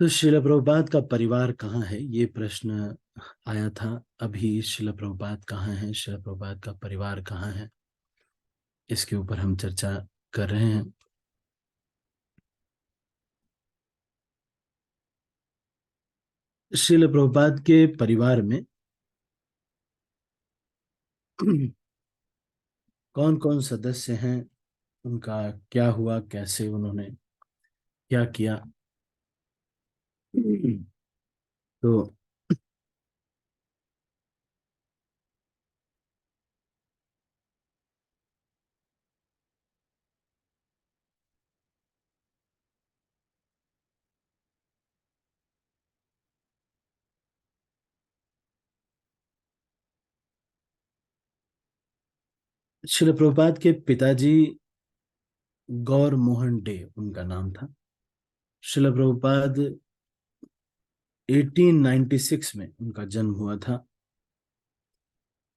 तो शिला प्रभुपाद का परिवार कहाँ है, ये प्रश्न आया था अभी। शिला प्रभुपाद कहाँ है, शिला प्रभुपाद का परिवार कहाँ है, इसके ऊपर हम चर्चा कर रहे हैं। शिला प्रभुपाद के परिवार में कौन कौन सदस्य हैं, उनका क्या हुआ, कैसे उन्होंने क्या किया। तो शिला प्रभुपाद के पिताजी गौर मोहन डे उनका नाम था। शिला प्रभुपाद 1896 में उनका जन्म हुआ था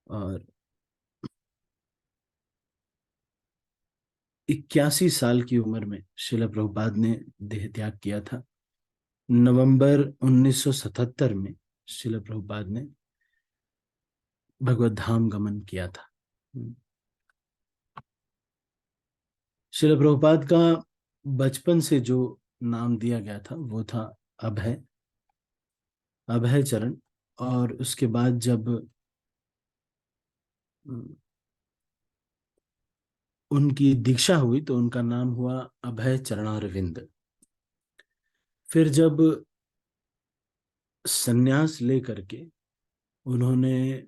और 81 साल की उम्र में शिला प्रभुपाद ने देह त्याग किया था। नवंबर 1977 में शिला प्रभुपाद ने भगवत धाम गमन किया था। शिला प्रभुपाद का बचपन से जो नाम दिया गया था वो था अभय, अभय चरण। और उसके बाद जब उनकी दीक्षा हुई तो उनका नाम हुआ अभय चरणारविंद। फिर जब सन्यास लेकर के उन्होंने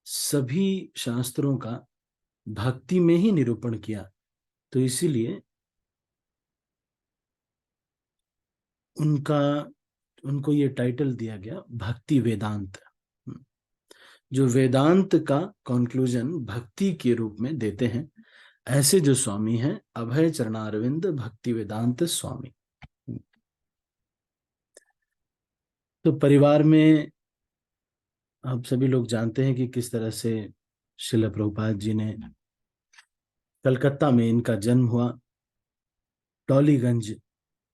सभी शास्त्रों का भक्ति में ही निरूपण किया, तो इसीलिए उनका उनको ये टाइटल दिया गया भक्ति वेदांत। जो वेदांत का कंक्लूजन भक्ति के रूप में देते हैं, ऐसे जो स्वामी हैं अभय चरणारविंद भक्ति वेदांत स्वामी। तो परिवार में आप सभी लोग जानते हैं कि किस तरह से शिला प्रभुपाद जी ने कलकत्ता में इनका जन्म हुआ, टॉलीगंज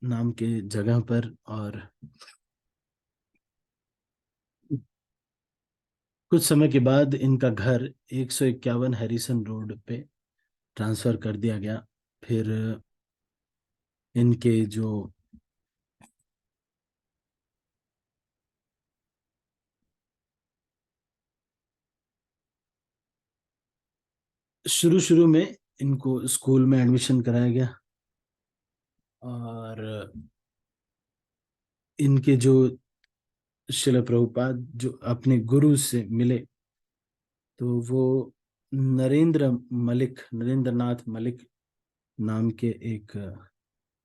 नाम के जगह पर। और कुछ समय के बाद इनका घर 151 हैरिसन रोड पे ट्रांसफर कर दिया गया। फिर इनके जो शुरू शुरू में इनको स्कूल में एडमिशन कराया गया और इनके जो शिला प्रभुपाद जो अपने गुरु से मिले तो वो नरेंद्र नाथ मलिक नाम के एक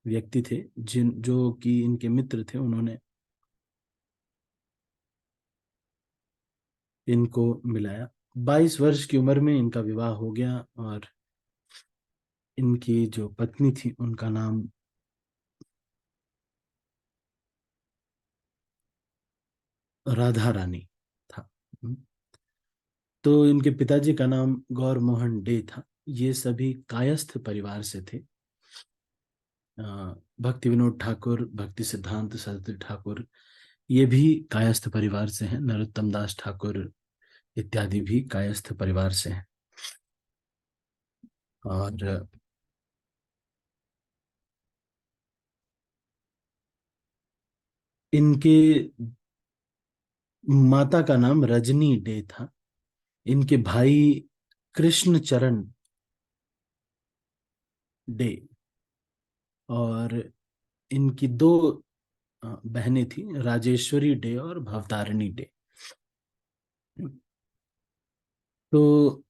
व्यक्ति थे, जिन जो कि इनके मित्र थे। उन्होंने इनको मिलाया। 22 वर्ष की उम्र में इनका विवाह हो गया और इनकी जो पत्नी थी उनका नाम राधा रानी था। तो इनके पिताजी का नाम गौर मोहन डे था। ये सभी कायस्थ परिवार से थे। भक्ति विनोद ठाकुर, भक्ति सिद्धांत सरस्वती ठाकुर, ये भी कायस्थ परिवार से हैं। नरोत्तम दास ठाकुर इत्यादि भी कायस्थ परिवार से हैं। और इनके माता का नाम रजनी डे था। इनके भाई कृष्ण चरण डे और इनकी दो बहनें थी, राजेश्वरी डे और भवतारिणी डे। तो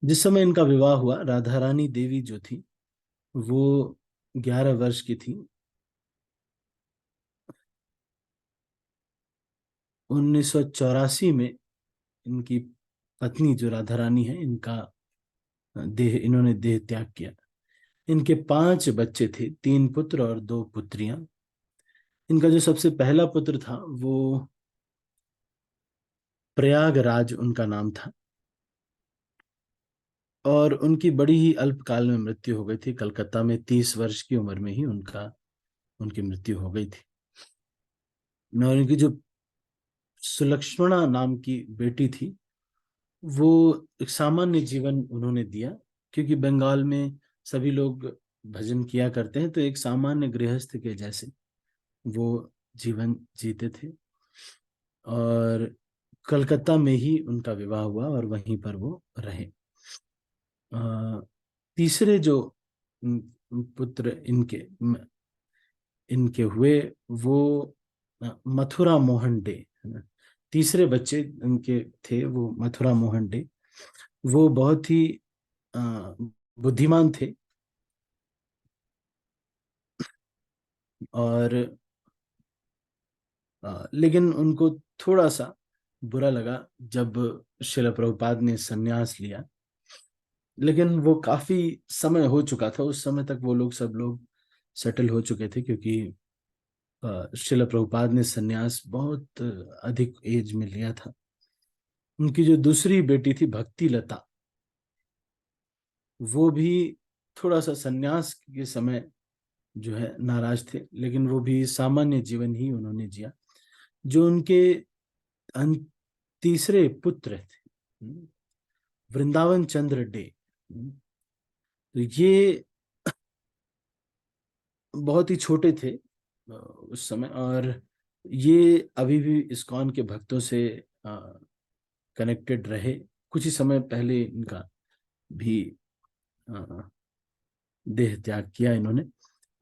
जिस समय इनका विवाह हुआ, राधा रानी देवी जो थी वो 11 वर्ष की थी। 1984 में इनकी पत्नी जो राधा रानी है, इन्होंने देह त्याग किया। इनके 5 बच्चे थे, 3 पुत्र और 2 पुत्रियां। इनका जो सबसे पहला पुत्र था वो प्रयागराज उनका नाम था और उनकी बड़ी ही अल्पकाल में मृत्यु हो गई थी। कलकत्ता में 30 वर्ष की उम्र में ही उनका उनकी मृत्यु हो गई थी। और उनकी जो सुलक्ष्मणा नाम की बेटी थी, वो एक सामान्य जीवन उन्होंने दिया, क्योंकि बंगाल में सभी लोग भजन किया करते हैं, तो एक सामान्य गृहस्थ के जैसे वो जीवन जीते थे। और कलकत्ता में ही उनका विवाह हुआ और वहीं पर वो रहे। तीसरे जो पुत्र इनके हुए, वो मथुरा मोहन डे, है ना। तीसरे बच्चे इनके थे वो मथुरा मोहन डे। वो बहुत ही अ, बुद्धिमान थे, और लेकिन उनको थोड़ा सा बुरा लगा जब शिला प्रभुपाद ने संन्यास लिया। लेकिन वो काफी समय हो चुका था, उस समय तक वो लोग सब लोग सेटल हो चुके थे, क्योंकि शिला प्रभुपाद ने संन्यास बहुत अधिक एज में लिया था। उनकी जो दूसरी बेटी थी भक्ति लता, वो भी थोड़ा सा संन्यास के समय जो है नाराज थे, लेकिन वो भी सामान्य जीवन ही उन्होंने जिया। जो उनके तीसरे पुत्र थे, वृंदावन चंद्र डे, तो ये बहुत ही छोटे थे उस समय, और ये अभी भी इस्कॉन के भक्तों से कनेक्टेड रहे। कुछ ही समय पहले इनका भी अ, देह त्याग किया इन्होंने,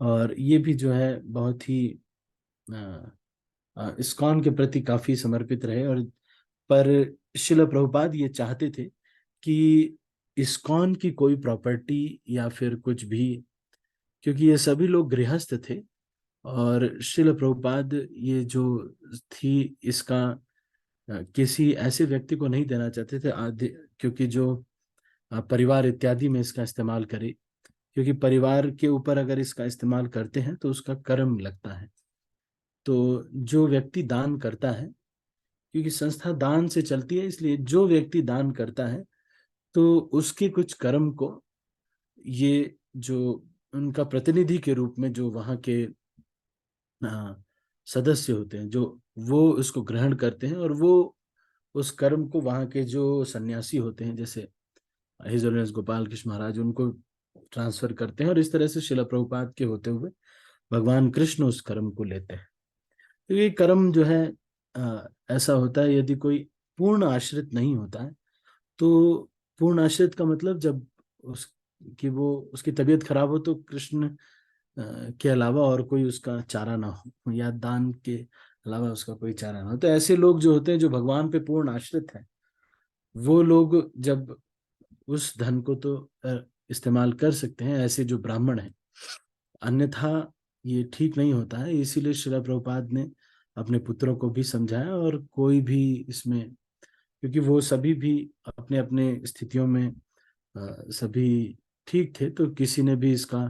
और ये भी जो है बहुत ही इस्कॉन के प्रति काफी समर्पित रहे। और पर शिला प्रभुपाद ये चाहते थे कि इस्कॉन की कोई प्रॉपर्टी या फिर कुछ भी, क्योंकि ये सभी लोग गृहस्थ थे, और शिला प्रभुपाद ये जो थी इसका किसी ऐसे व्यक्ति को नहीं देना चाहते थे आदि, क्योंकि जो परिवार इत्यादि में इसका इस्तेमाल करे, क्योंकि परिवार के ऊपर अगर इसका इस्तेमाल करते हैं तो उसका कर्म लगता है। तो जो व्यक्ति दान करता है, क्योंकि संस्था दान से चलती है, इसलिए जो व्यक्ति दान करता है तो उसके कुछ कर्म को ये जो उनका प्रतिनिधि के रूप में जो वहाँ के सदस्य होते हैं, जो वो उसको ग्रहण करते हैं, और वो उस कर्म को वहाँ के जो सन्यासी होते हैं, जैसे हिज होलिनेस गोपाल कृष्ण महाराज, उनको ट्रांसफर करते हैं, और इस तरह से शिला प्रभुपाद के होते हुए भगवान कृष्ण उस कर्म को लेते हैं। तो ये कर्म जो है ऐसा होता है, यदि कोई पूर्ण आश्रित नहीं होता है, तो पूर्ण आश्रित का मतलब जब उस कि वो उसकी तबीयत खराब हो तो कृष्ण के अलावा और कोई उसका चारा ना हो, या दान के अलावा उसका कोई चारा ना हो, तो ऐसे लोग जो होते हैं जो भगवान पे पूर्ण आश्रित हैं, वो लोग जब उस धन को तो इस्तेमाल कर सकते हैं, ऐसे जो ब्राह्मण हैं। अन्यथा ये ठीक नहीं होता है। इसीलिए श्रील प्रभुपाद ने अपने पुत्रों को भी समझाया, और कोई भी इसमें, क्योंकि वो सभी भी अपने अपने स्थितियों में सभी ठीक थे, तो किसी ने भी इसका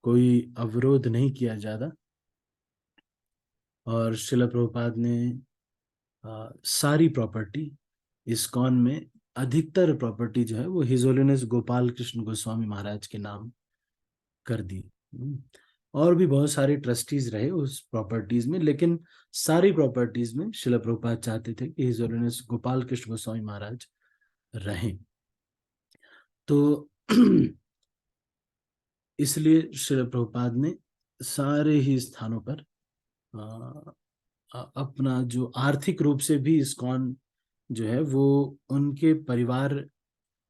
कोई अवरोध नहीं किया ज्यादा। और श्रील प्रभुपाद ने सारी प्रॉपर्टी इस्कॉन में, अधिकतर प्रॉपर्टी जो है वो हिज होलिनेस गोपाल कृष्ण गोस्वामी महाराज के नाम कर दी। और भी बहुत सारे ट्रस्टीज रहे उस प्रॉपर्टीज में, लेकिन सारी प्रॉपर्टीज में शिला प्रभुपाद चाहते थे कि हिज होलिनेस गोपाल कृष्ण गोस्वामी महाराज रहें। तो इसलिए शिला प्रभुपाद ने सारे ही स्थानों पर अपना जो आर्थिक रूप से भी इस्कॉन जो है वो उनके परिवार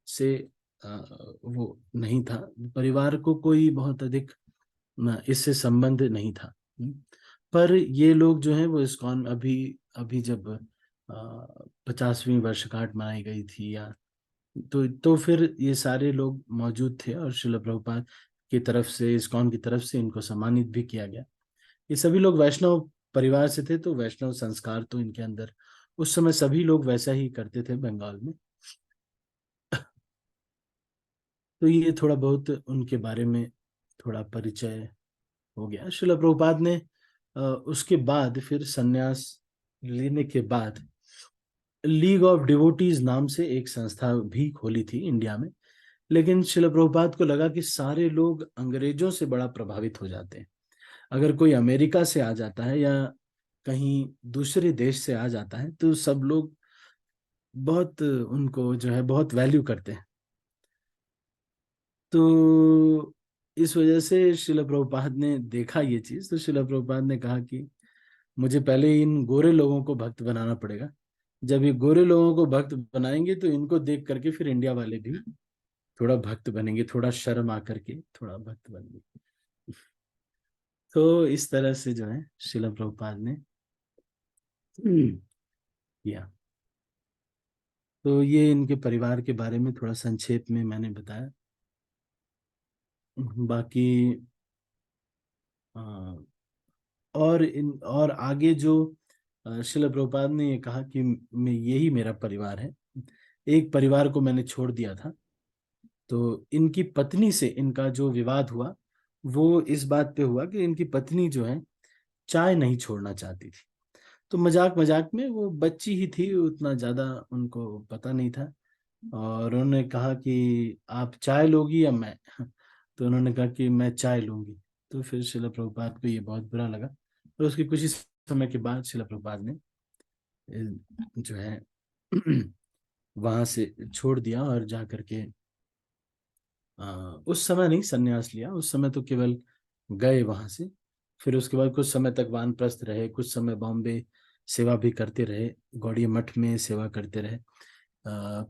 से वो नहीं था, परिवार को कोई बहुत अधिक इससे संबंध नहीं था। पर ये लोग जो हैं वो इस्कॉन अभी अभी जब 50वीं वर्षगांठ मनाई गई थी, या तो फिर ये सारे लोग मौजूद थे, और शिला प्रभुपाद की तरफ से, इस्कॉन की तरफ से इनको सम्मानित भी किया गया। ये सभी लोग वैष्णव परिवार से थे, तो वैष्णव संस्कार तो इनके अंदर उस समय सभी लोग वैसा ही करते थे बंगाल में। तो ये थोड़ा बहुत उनके बारे में थोड़ा परिचय हो गया। शिला प्रभुपाद ने उसके बाद फिर संन्यास लेने के बाद लीग ऑफ डिवोटीज नाम से एक संस्था भी खोली थी इंडिया में। लेकिन शिला प्रभुपाद को लगा कि सारे लोग अंग्रेजों से बड़ा प्रभावित हो जाते हैं, अगर कोई अमेरिका से आ जाता है या कहीं दूसरे देश से आ जाता है तो सब लोग बहुत उनको जो है बहुत वैल्यू करते हैं। तो इस वजह से शिला प्रभुपाद ने देखा ये चीज, तो शिला प्रभुपाद ने कहा कि मुझे पहले इन गोरे लोगों को भक्त बनाना पड़ेगा। जब ये गोरे लोगों को भक्त बनाएंगे तो इनको देख करके फिर इंडिया वाले भी थोड़ा भक्त बनेंगे, थोड़ा शर्म आकर के थोड़ा भक्त बनेंगे। तो इस तरह से जो है शिला प्रभुपाद ने किया। तो ये इनके परिवार के बारे में थोड़ा संक्षेप में मैंने बताया। बाकी अ, और आगे जो शिला प्रभुपाद ने ये कहा कि मैं यही मेरा परिवार है। एक परिवार को मैंने छोड़ दिया था। तो इनकी पत्नी से इनका जो विवाद हुआ वो इस बात पे हुआ कि इनकी पत्नी जो है चाय नहीं छोड़ना चाहती थी। तो मजाक मजाक में, वो बच्ची ही थी, उतना ज्यादा उनको पता नहीं था, और उन्होंने कहा कि आप चाय लोगी या मैं? तो उन्होंने कहा कि मैं चाय लूंगी। तो फिर शिला प्रभुपाद को ये बहुत बुरा लगा, और उसके कुछ ही समय के बाद शिला प्रभुपाद ने जो है वहां से छोड़ दिया और जा करके उस समय नहीं संन्यास लिया, उस समय तो केवल गए वहां से। फिर उसके बाद कुछ समय तक वानप्रस्थ रहे, कुछ समय बॉम्बे सेवा भी करते रहे, गौड़ीय मठ में सेवा करते रहे।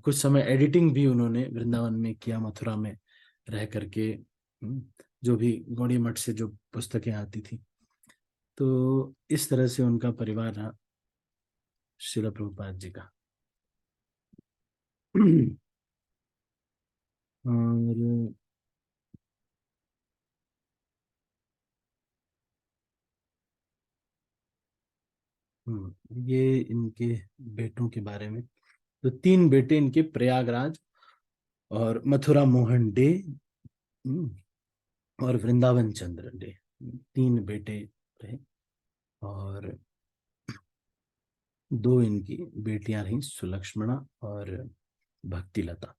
कुछ समय एडिटिंग भी उन्होंने वृंदावन में किया, मथुरा में रह करके। जो भी गौड़ीय मठ से जो पुस्तकें आती थी। तो इस तरह से उनका परिवार रहा शिला प्रभुपाद जी का। और ये इनके बेटों के बारे में। तो तीन बेटे इनके, प्रयागराज और मथुरा मोहन डे, और वृंदावन चंद्र डे, तीन बेटे रहे। और दो इनकी बेटियां रहीं, सुलक्ष्मणा और भक्तिलता।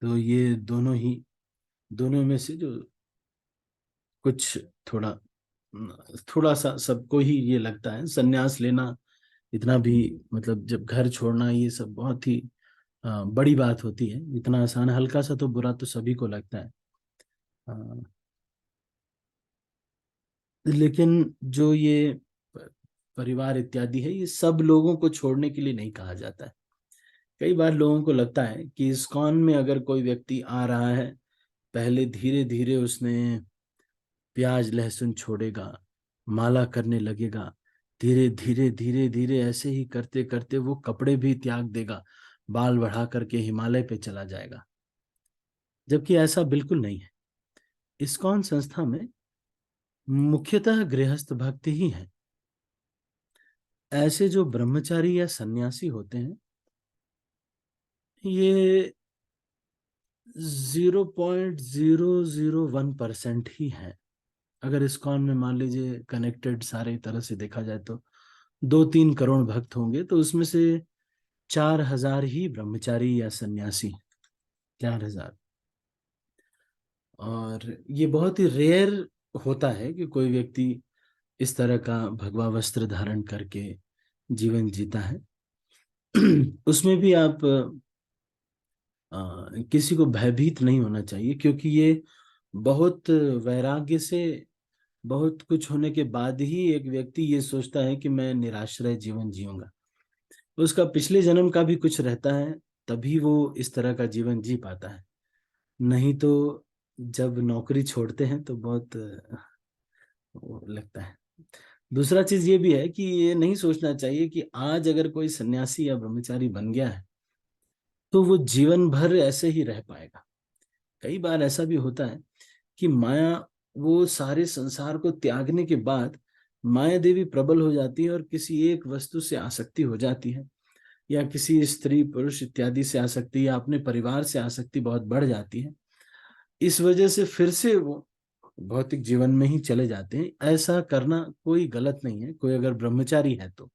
तो ये दोनों में से जो कुछ थोड़ा थोड़ा सा सबको ही ये लगता है संन्यास लेना इतना भी, मतलब जब घर छोड़ना ये सब बहुत ही बड़ी बात होती है। इतना आसान, हल्का सा तो बुरा तो सभी को लगता है। अ, लेकिन जो ये परिवार इत्यादि है, ये सब लोगों को छोड़ने के लिए नहीं कहा जाता है। कई बार लोगों को लगता है कि इस्कॉन में अगर कोई व्यक्ति आ रहा है, पहले धीरे धीरे उसने प्याज लहसुन छोड़ेगा, माला करने लगेगा, धीरे धीरे धीरे धीरे ऐसे ही करते करते वो कपड़े भी त्याग देगा, बाल बढ़ा करके हिमालय पे चला जाएगा। जबकि ऐसा बिल्कुल नहीं है। इस्कॉन संस्था में मुख्यतः गृहस्थ भक्त ही हैं। ऐसे जो ब्रह्मचारी या सन्यासी होते हैं, ये 0.001% ही है। अगर इस्कॉन में मान लीजिए कनेक्टेड सारे तरह से देखा जाए तो 2-3 करोड़ भक्त होंगे, तो उसमें से 4,000 ही ब्रह्मचारी या सन्यासी, 4,000। और ये बहुत ही रेयर होता है कि कोई व्यक्ति इस तरह का भगवा वस्त्र धारण करके जीवन जीता है। उसमें भी आप किसी को भयभीत नहीं होना चाहिए, क्योंकि ये बहुत वैराग्य से, बहुत कुछ होने के बाद ही एक व्यक्ति ये सोचता है कि मैं निराश्रय जीवन जीऊंगा। उसका पिछले जन्म का भी कुछ रहता है, तभी वो इस तरह का जीवन जी पाता है। नहीं तो जब नौकरी छोड़ते हैं तो बहुत वो लगता है। दूसरा चीज ये भी है कि ये नहीं सोचना चाहिए कि आज अगर कोई सन्यासी या ब्रह्मचारी बन गया है तो वो जीवन भर ऐसे ही रह पाएगा। कई बार ऐसा भी होता है कि माया, वो सारे संसार को त्यागने के बाद माया देवी प्रबल हो जाती है और किसी एक वस्तु से आसक्ति हो जाती है, या किसी स्त्री पुरुष इत्यादि से आसक्ति, या अपने परिवार से आसक्ति बहुत बढ़ जाती है। इस वजह से फिर से वो भौतिक जीवन में ही चले जाते हैं। ऐसा करना कोई गलत नहीं है, कोई अगर ब्रह्मचारी है तो।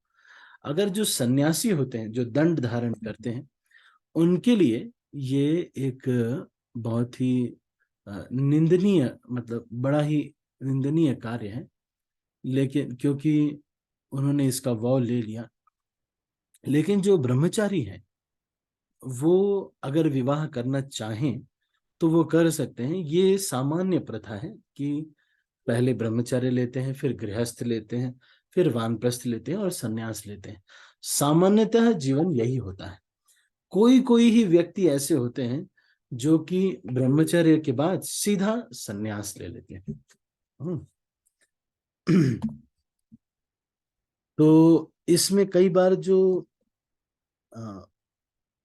अगर जो सन्यासी होते हैं, जो दंड धारण करते हैं, उनके लिए ये एक बहुत ही निंदनीय, मतलब बड़ा ही निंदनीय कार्य है, लेकिन क्योंकि उन्होंने इसका वाव ले लिया। लेकिन जो ब्रह्मचारी है वो अगर विवाह करना चाहें तो वो कर सकते हैं। ये सामान्य प्रथा है कि पहले ब्रह्मचर्य लेते हैं, फिर गृहस्थ लेते हैं, फिर वानप्रस्थ लेते हैं और सन्यास लेते हैं। सामान्यतः जीवन यही होता है। कोई कोई ही व्यक्ति ऐसे होते हैं जो कि ब्रह्मचर्य के बाद सीधा सन्यास ले लेते हैं। तो इसमें कई बार जो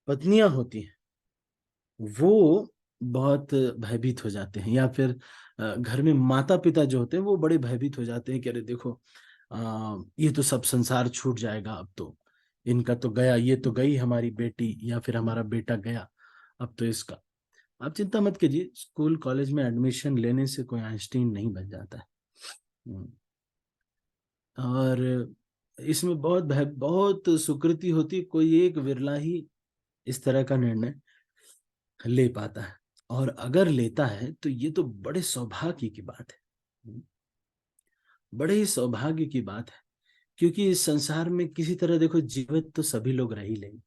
पत्नियां होती हैं वो बहुत भयभीत हो जाते हैं, या फिर घर में माता पिता जो होते हैं वो बड़े भयभीत हो जाते हैं कि अरे देखो, ये तो सब संसार छूट जाएगा, अब तो इनका तो गया, ये तो गई हमारी बेटी या फिर हमारा बेटा गया, अब तो इसका। आप चिंता मत कीजिए, स्कूल कॉलेज में एडमिशन लेने से कोई आइंस्टीन नहीं बन जाता है। हम्म। और इसमें बहुत सुकृति होती, कोई एक विरला ही इस तरह का निर्णय ले पाता है। और अगर लेता है तो ये तो बड़े सौभाग्य की बात है, बड़े ही सौभाग्य की बात है। क्योंकि इस संसार में किसी तरह देखो, जीवित तो सभी लोग रह ही लेंगे।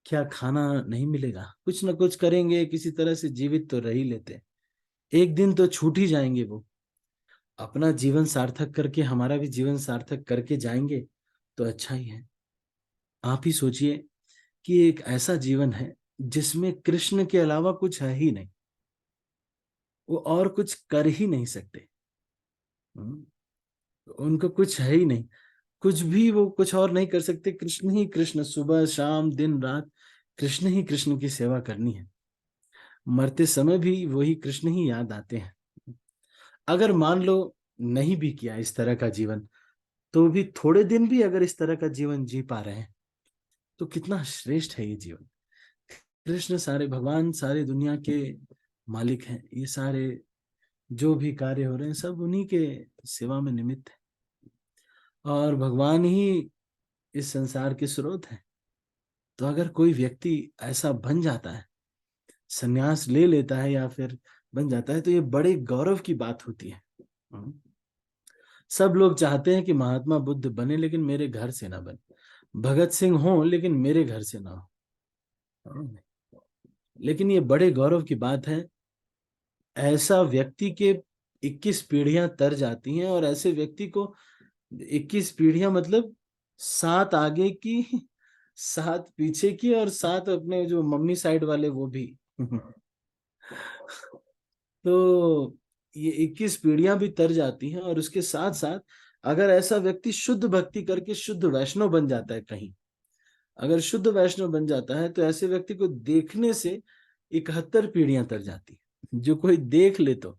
क्या खाना नहीं मिलेगा, कुछ ना कुछ करेंगे, किसी तरह से जीवित तो रह ही लेते हैं। एक दिन तो छूट ही जाएंगे वो। अपना जीवन सार्थक करके हमारा भी जीवन सार्थक करके जाएंगे तो अच्छा ही है। आप ही सोचिए कि एक ऐसा जीवन है जिसमें कृष्ण के अलावा कुछ है ही नहीं, वो और कुछ कर ही नहीं सकते। हम्म, उनको कुछ है ही नहीं, कुछ भी वो कुछ और नहीं कर सकते। कृष्ण ही कृष्ण, सुबह शाम दिन रात कृष्ण ही कृष्ण की सेवा करनी है। मरते समय भी वही कृष्ण ही याद आते हैं। अगर मान लो नहीं भी किया इस तरह का जीवन, तो भी थोड़े दिन भी अगर इस तरह का जीवन जी पा रहे हैं तो कितना श्रेष्ठ है ये जीवन। कृष्ण सारे भगवान, सारे दुनिया के मालिक हैं। ये सारे जो भी कार्य हो रहे हैं सब उन्हीं के सेवा में निमित्त है। और भगवान ही इस संसार के स्रोत है। तो अगर कोई व्यक्ति ऐसा बन जाता है, संन्यास ले लेता है या फिर बन जाता है, तो ये बड़े गौरव की बात होती है। हम्म। सब लोग चाहते हैं कि महात्मा बुद्ध बने, लेकिन मेरे घर से ना बने। भगत सिंह हो लेकिन मेरे घर से ना हो। लेकिन ये बड़े गौरव की बात है, ऐसा व्यक्ति के 21 पीढ़ियां तर जाती हैं, और ऐसे व्यक्ति को 21 पीढ़ियां मतलब 7 आगे की, 7 पीछे की, और 7 अपने जो मम्मी साइड वाले वो भी। तो ये 21 पीढ़ियां भी तर जाती हैं। और उसके साथ साथ अगर ऐसा व्यक्ति शुद्ध भक्ति करके शुद्ध वैष्णव बन जाता है कहीं, अगर शुद्ध वैष्णव बन जाता है, तो ऐसे व्यक्ति को देखने से 71 पीढ़ियां तर जाती है। जो कोई देख ले तो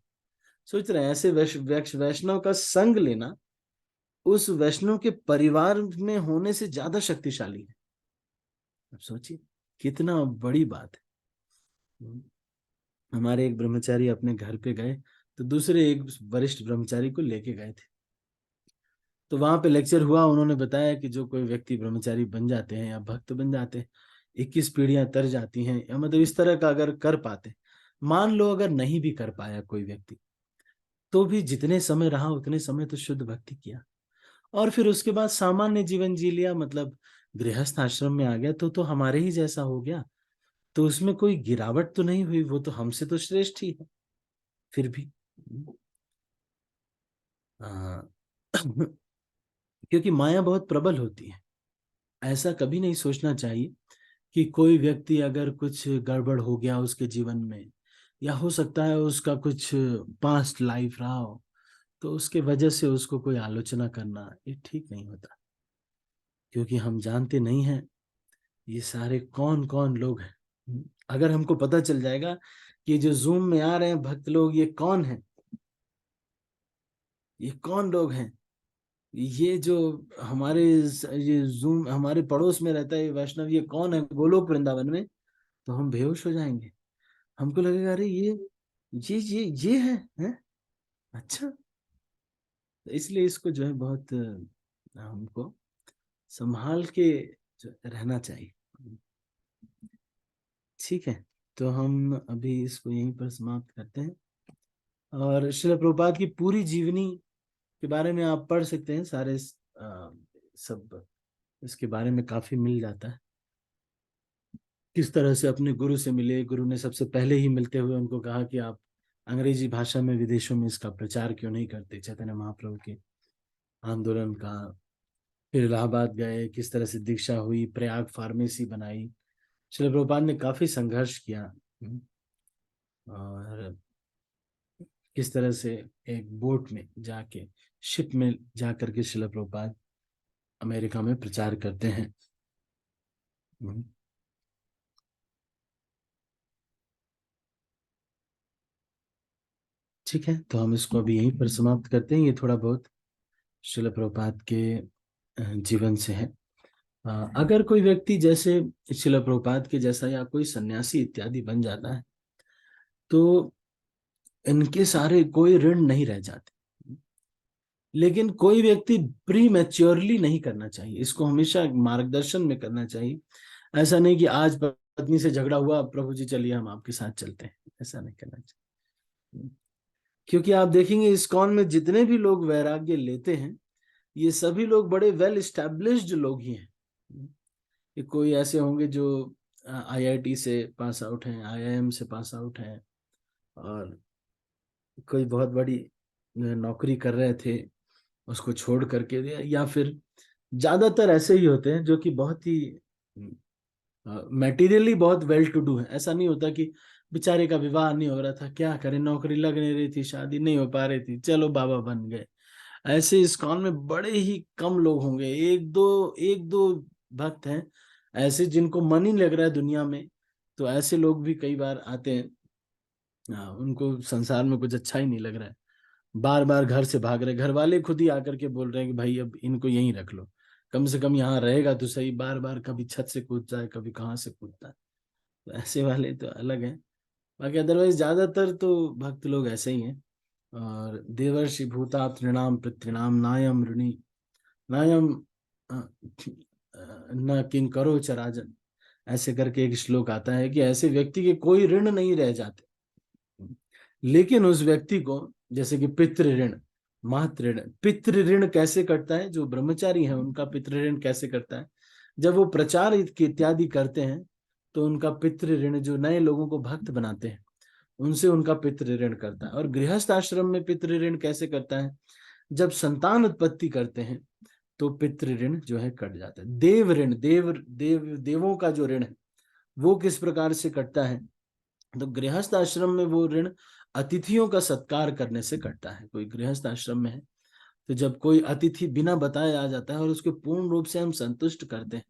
सोच रहे हैं, ऐसे वैष्णव का संग लेना उस वैष्णव के परिवार में होने से ज्यादा शक्तिशाली है। अब सोचिए कितना बड़ी बात है। हमारे एक ब्रह्मचारी अपने घर पे गए, तो दूसरे एक वरिष्ठ ब्रह्मचारी को लेके गए थे। तो वहां पे लेक्चर हुआ, उन्होंने बताया कि जो कोई व्यक्ति ब्रह्मचारी बन जाते हैं या भक्त बन जाते हैं, 21 पीढ़ियां तर जाती हैं, या मतलब इस तरह का अगर कर पाते। मान लो अगर नहीं भी कर पाया कोई व्यक्ति, तो भी जितने समय रहा उतने समय तो शुद्ध भक्ति किया, और फिर उसके बाद सामान्य जीवन जी लिया, मतलब गृहस्थ आश्रम में आ गया, तो हमारे ही जैसा हो गया। तो उसमें कोई गिरावट तो नहीं हुई, वो तो हमसे तो श्रेष्ठ ही है फिर भी। हाँ। क्योंकि माया बहुत प्रबल होती है। ऐसा कभी नहीं सोचना चाहिए कि कोई व्यक्ति अगर कुछ गड़बड़ हो गया उसके जीवन में, या हो सकता है उसका कुछ पास्ट लाइफ रहा हो, तो उसके वजह से उसको कोई आलोचना करना ये ठीक नहीं होता। क्योंकि हम जानते नहीं हैं ये सारे कौन कौन लोग हैं। अगर हमको पता चल जाएगा कि जो जूम में आ रहे हैं भक्त लोग, ये कौन है, ये कौन लोग हैं, ये जो हमारे ये जूम हमारे पड़ोस में रहता है ये वैष्णव, ये कौन है गोलोक वृंदावन में, तो हम बेहोश हो जाएंगे। हमको लगेगा अरे ये है? अच्छा। तो इसलिए इसको जो है बहुत हमको संभाल के जो रहना चाहिए। ठीक है, तो हम अभी इसको यहीं पर समाप्त करते हैं। और श्रील प्रभुपाद की पूरी जीवनी के बारे में आप पढ़ सकते हैं, सारे सब इसके बारे में काफी मिल जाता है। किस तरह से अपने गुरु से मिले, गुरु ने सबसे पहले ही मिलते हुए उनको कहा कि आप अंग्रेजी भाषा में विदेशों में इसका प्रचार क्यों नहीं करते, चैतन्य महाप्रभु के आंदोलन का। फिर इलाहाबाद गए, किस तरह से दीक्षा हुई, प्रयाग फार्मेसी बनाई। श्रील प्रभुपाद ने काफी संघर्ष किया। और किस तरह से एक बोट में जाके, शिप में जाकर के श्रील प्रभुपाद अमेरिका में प्रचार करते हैं। ठीक है, तो हम इसको अभी यहीं पर समाप्त करते हैं। ये थोड़ा बहुत श्रील प्रभुपाद के जीवन से है। अगर कोई व्यक्ति जैसे श्रील प्रभुपाद के जैसा या कोई सन्यासी इत्यादि बन जाता है, तो इनके सारे कोई ऋण नहीं रह जाते। लेकिन कोई व्यक्ति प्री मैच्योरली नहीं करना चाहिए, इसको हमेशा मार्गदर्शन में करना चाहिए। ऐसा नहीं कि आज पत्नी से झगड़ा हुआ, प्रभु जी चलिए हम आपके साथ चलते हैं, ऐसा नहीं करना चाहिए। क्योंकि आप देखेंगे इस्कॉन में जितने भी लोग वैराग्य लेते हैं, ये सभी लोग बड़े वेल एस्टैब्लिश्ड लोग ही हैं। कि कोई ऐसे होंगे जो आईआईटी से पास आउट हैं, आईआईएम से पास आउट हैं, और कोई बहुत बड़ी नौकरी कर रहे थे, उसको छोड़ करके दिया। या फिर ज्यादातर ऐसे ही होते हैं जो कि बहुत ही मटेरियली बहुत वेल टू डू है। ऐसा नहीं होता कि बेचारे का विवाह नहीं हो रहा था, क्या करें, नौकरी लग नहीं रही थी, शादी नहीं हो पा रही थी, चलो बाबा बन गए। ऐसे इस्कॉन में बड़े ही कम लोग होंगे, एक दो भक्त हैं ऐसे जिनको मन ही लग रहा है दुनिया में। तो ऐसे लोग भी कई बार आते हैं, उनको संसार में कुछ अच्छा ही नहीं लग रहा है, बार बार घर से भाग रहे, घर वाले खुद ही आकर के बोल रहे हैं कि भाई अब इनको यहीं रख लो, कम से कम यहाँ रहेगा तो सही। बार बार कभी छत से कूदता है, कभी कहाँ से कूदता है। तो ऐसे वाले तो अलग हैं। बाकी अदरवाइज ज्यादातर तो भक्त लोग ऐसे ही हैं। और देवर्षि भूता तृणाम पितृणाम नायम ऋणी नायम न किंकरो च राजन, ऐसे करके एक श्लोक आता है कि ऐसे व्यक्ति के कोई ऋण नहीं रह जाते। लेकिन उस व्यक्ति को, जैसे कि पितृ ऋण, मातृ ऋण, पितृ ऋण कैसे कटता है, जो ब्रह्मचारी है उनका पितृ ऋण कैसे करता है, जब वो प्रचार इत्यादि करते हैं तो उनका पितृ ऋण, जो नए लोगों को भक्त बनाते हैं उनसे उनका पितृ ऋण करता है। और गृहस्थ आश्रम में पितृ ऋण कैसे करता है, जब संतान उत्पत्ति करते हैं तो पितृ ऋण जो है कट जाता है। देव ऋण, देवों का जो ऋण है वो किस प्रकार से कटता है, तो गृहस्थ आश्रम में वो ऋण अतिथियों का सत्कार करने से कटता है। कोई गृहस्थ आश्रम में है तो जब कोई अतिथि बिना बताए आ जाता है और उसको पूर्ण रूप से हम संतुष्ट करते हैं,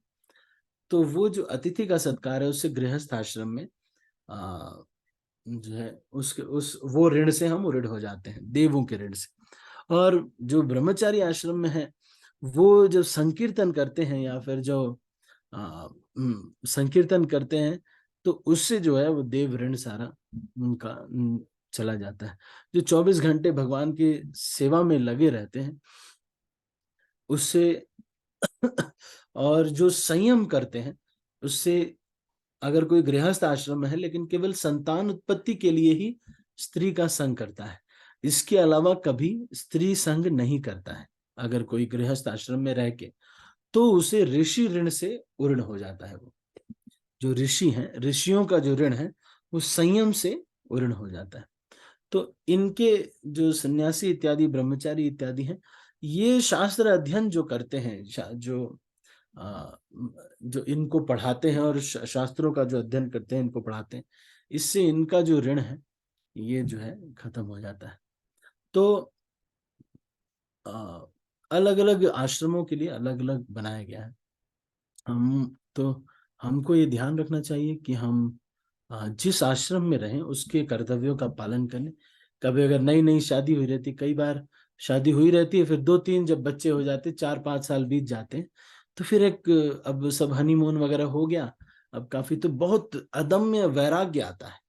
तो वो जो अतिथि का सत्कार है उससे गृहस्थ आश्रम में जो है उसके उस वो ऋण से हम ऋण हो जाते हैं, देवों के ऋण से। और जो ब्रह्मचारी आश्रम में है, वो जब संकीर्तन करते हैं या फिर जो संकीर्तन करते हैं, तो उससे जो है वो देव ऋण सारा उनका चला जाता है। जो 24 घंटे भगवान की सेवा में लगे रहते हैं उससे और जो संयम करते हैं उससे, अगर कोई गृहस्थ आश्रम में है लेकिन केवल संतान उत्पत्ति के लिए ही स्त्री का संग करता है, इसके अलावा कभी स्त्री संग नहीं करता है, अगर कोई गृहस्थ आश्रम में रह के, तो उसे ऋषि ऋण से ऋण हो जाता है। वो जो ऋषि हैं, ऋषियों का जो ऋण है वो संयम से ऋण हो जाता है। तो इनके जो सन्यासी इत्यादि ब्रह्मचारी इत्यादि हैं, ये शास्त्र अध्ययन जो करते हैं, जो इनको पढ़ाते हैं और शास्त्रों का जो अध्ययन करते हैं, इनको पढ़ाते हैं, इससे इनका जो ऋण है ये जो है खत्म हो जाता है। तो अलग अलग आश्रमों के लिए अलग अलग बनाया गया है। हम तो हमको ये ध्यान रखना चाहिए कि हम जिस आश्रम में रहें उसके कर्तव्यों का पालन करें। कभी अगर नई नई शादी हुई रहती, कई बार शादी हुई रहती है, फिर 2-3 जब बच्चे हो जाते, 4-5 साल बीत जाते हैं, तो फिर एक अब सब हनीमून वगैरह हो गया, अब काफी तो बहुत अदम्य वैराग्य आता है।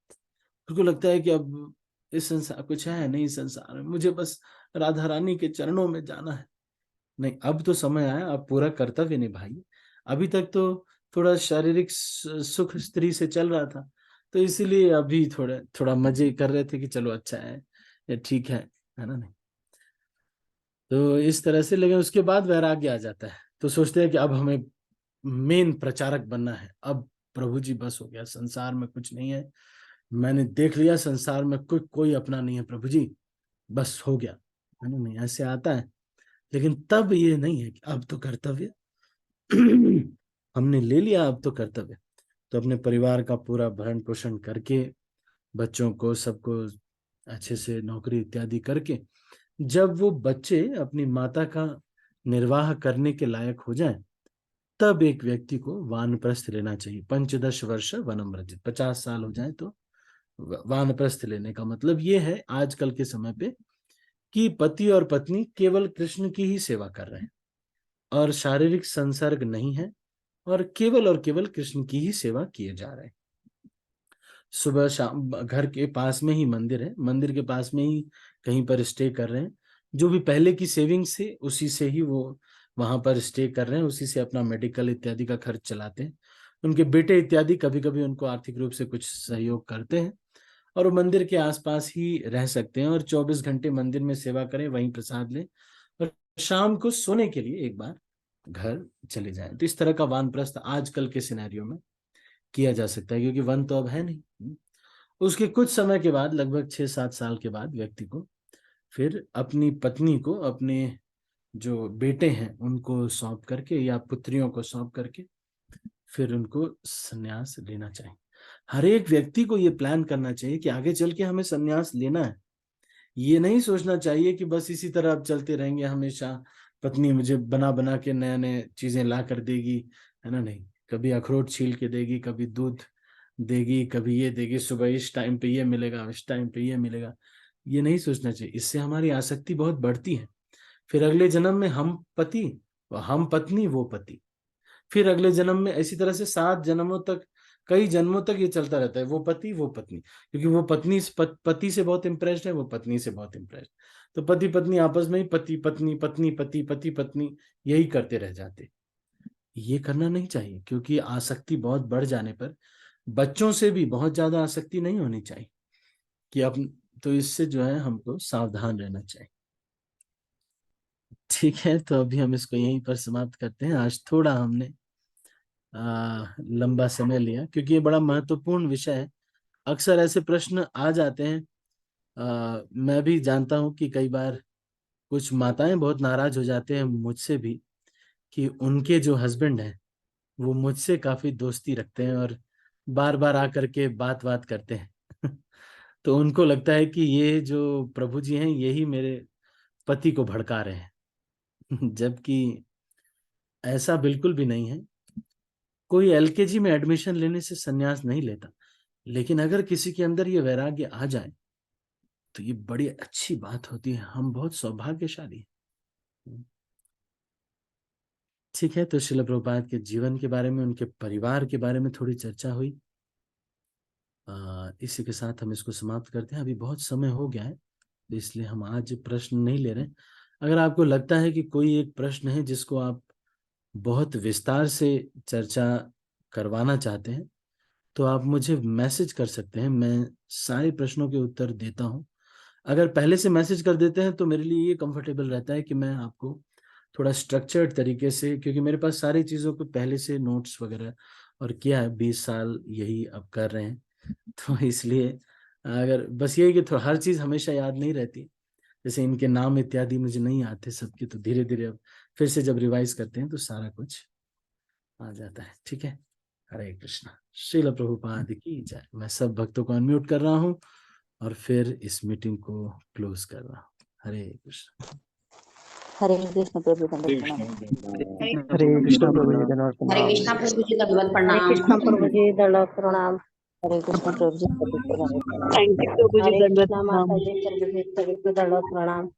उनको लगता है कि अब इस संसार कुछ है नहीं, संसार में मुझे बस राधा रानी के चरणों में जाना है। नहीं, अब तो समय आया, अब पूरा कर्तव्य निभाइए। अभी तक तो थोड़ा शारीरिक सुख स्त्री से चल रहा था, तो इसीलिए अभी थोड़ा थोड़ा मजे कर रहे थे कि चलो अच्छा है, ये ठीक है ना? नहीं। तो इस तरह से, लेकिन उसके बाद वैराग्य आ जाता है, तो सोचते हैं कि अब हमें मेन प्रचारक बनना है, अब प्रभु जी बस हो गया, संसार में कुछ नहीं है, मैंने देख लिया संसार में कोई कोई अपना नहीं है, प्रभु जी बस हो गया, है ना? नहीं, ऐसे आता है। लेकिन तब ये नहीं है कि अब तो कर्तव्य हमने ले लिया, अब तो कर्तव्य। तो अपने परिवार का पूरा भरण पोषण करके, बच्चों को सबको अच्छे से नौकरी इत्यादि करके, जब वो बच्चे अपनी माता का निर्वाह करने के लायक हो जाएं, तब एक व्यक्ति को वानप्रस्थ लेना चाहिए। 15 वर्ष वनम व्रजेत, 50 साल हो जाए तो वानप्रस्थ लेने का मतलब ये है आजकल के समय पे कि पति और पत्नी केवल कृष्ण की ही सेवा कर रहे हैं और शारीरिक संसर्ग नहीं है, और केवल कृष्ण की ही सेवा किए जा रहे हैं। सुबह शाम घर के पास में ही मंदिर है, मंदिर के पास में ही कहीं पर स्टे कर रहे हैं, जो भी पहले की सेविंग्स से उसी से ही वो वहां पर स्टे कर रहे हैं, उसी से अपना मेडिकल इत्यादि का खर्च चलाते हैं। उनके बेटे इत्यादि कभी कभी उनको आर्थिक रूप से कुछ सहयोग करते हैं, और वो मंदिर के आसपास ही रह सकते हैं और 24 घंटे मंदिर में सेवा करें, वहीं प्रसाद लें, और शाम को सोने के लिए एक बार घर चले जाएं। तो इस तरह का वानप्रस्थ आजकल के सिनेरियो में किया जा सकता है, क्योंकि वन तो अब है नहीं। उसके कुछ समय के बाद, लगभग 6-7 साल के बाद, व्यक्ति को फिर अपनी पत्नी को अपने जो बेटे हैं उनको सौंप करके या पुत्रियों को सौंप करके फिर उनको संन्यास लेना चाहिए। हर एक व्यक्ति को ये प्लान करना चाहिए कि आगे चल के हमें संन्यास लेना है। ये नहीं सोचना चाहिए कि बस इसी तरह अब चलते रहेंगे हमेशा, पत्नी मुझे बना बना के नए नए चीजें ला कर देगी, है ना? नहीं, कभी अखरोट छील के देगी, कभी दूध देगी, कभी ये देगी, सुबह इस टाइम पे ये मिलेगा, इस टाइम पे ये मिलेगा। ये नहीं सोचना चाहिए, इससे हमारी आसक्ति बहुत बढ़ती है। फिर अगले जन्म में हम पति, हम पत्नी, वो पति, फिर अगले जन्म में इसी तरह से 7 जन्मों तक, कई जन्मों तक ये चलता रहता है, वो पति वो पत्नी, क्योंकि वो पत्नी पति से बहुत इम्प्रेस्ड है, वो पत्नी से बहुत इम्प्रेस्ड। तो पति पत्नी आपस में ही पति पत्नी पत्नी पति पति पत्नी यही करते रह जाते। ये करना नहीं चाहिए, क्योंकि आसक्ति बहुत बढ़ जाने पर बच्चों से भी बहुत ज्यादा आसक्ति नहीं होनी चाहिए कि अब, तो इससे जो है हमको सावधान रहना चाहिए। ठीक है, तो अभी हम इसको यहीं पर समाप्त करते हैं। आज थोड़ा हमने लंबा समय लिया, क्योंकि ये बड़ा महत्वपूर्ण विषय है। अक्सर ऐसे प्रश्न आ जाते हैं। मैं भी जानता हूँ कि कई बार कुछ माताएं बहुत नाराज हो जाते हैं मुझसे भी, कि उनके जो हस्बैंड हैं वो मुझसे काफी दोस्ती रखते हैं और बार बार आकर के बात बात करते हैं तो उनको लगता है कि ये जो प्रभु जी हैं यही मेरे पति को भड़का रहे हैं जबकि ऐसा बिल्कुल भी नहीं है। कोई एलकेजी में एडमिशन लेने से संन्यास नहीं लेता, लेकिन अगर किसी के अंदर ये वैराग्य आ जाए तो ये बड़ी अच्छी बात होती है, हम बहुत सौभाग्यशाली हैं। ठीक है, तो श्रील प्रभुपाद के जीवन के बारे में, उनके परिवार के बारे में थोड़ी चर्चा हुई। इसी के साथ हम इसको समाप्त करते हैं। अभी बहुत समय हो गया है, तो इसलिए हम आज प्रश्न नहीं ले रहे। अगर आपको लगता है कि कोई एक प्रश्न है जिसको आप बहुत विस्तार से चर्चा करवाना चाहते हैं, तो आप मुझे मैसेज कर सकते हैं, मैं सारे प्रश्नों के उत्तर देता हूँ। अगर पहले से मैसेज कर देते हैं तो मेरे लिए ये कंफर्टेबल रहता है कि मैं आपको थोड़ा स्ट्रक्चर्ड तरीके से, क्योंकि मेरे पास सारी चीज़ों को पहले से नोट्स वगैरह और किया है, 20 साल यही अब कर रहे हैं, तो इसलिए अगर बस यही कि थोड़ा हर चीज़ हमेशा याद नहीं रहती, जैसे इनके नाम इत्यादि मुझे नहीं आते सबके, तो धीरे धीरे अब फिर से जब रिवाइज करते हैं तो सारा कुछ आ जाता है। ठीक है, हरे कृष्णा। श्रील प्रभुपाद की जय। मैं सब भक्तों को अनम्यूट कर रहा हूँ और फिर इस मीटिंग को क्लोज कर रहा हूँ। हरे कृष्ण। हरे कृष्ण प्रभु दंडवत प्रणाम। हरे कृष्ण प्रभु जी दंडवत हरे प्रणाम। कृष्णा प्रभु जी दंडवत हरे प्रणाम। कृष्ण प्रभु जी दंडवत प्रणाम। हरे कृष्ण प्रभु जी सभी को दंडवत प्रणाम। थैंक यू प्रभु जी हरे दंडवत कृष्णा प्रणाम। माता जी प्रभु जी सभी को दंडवत प्रणाम।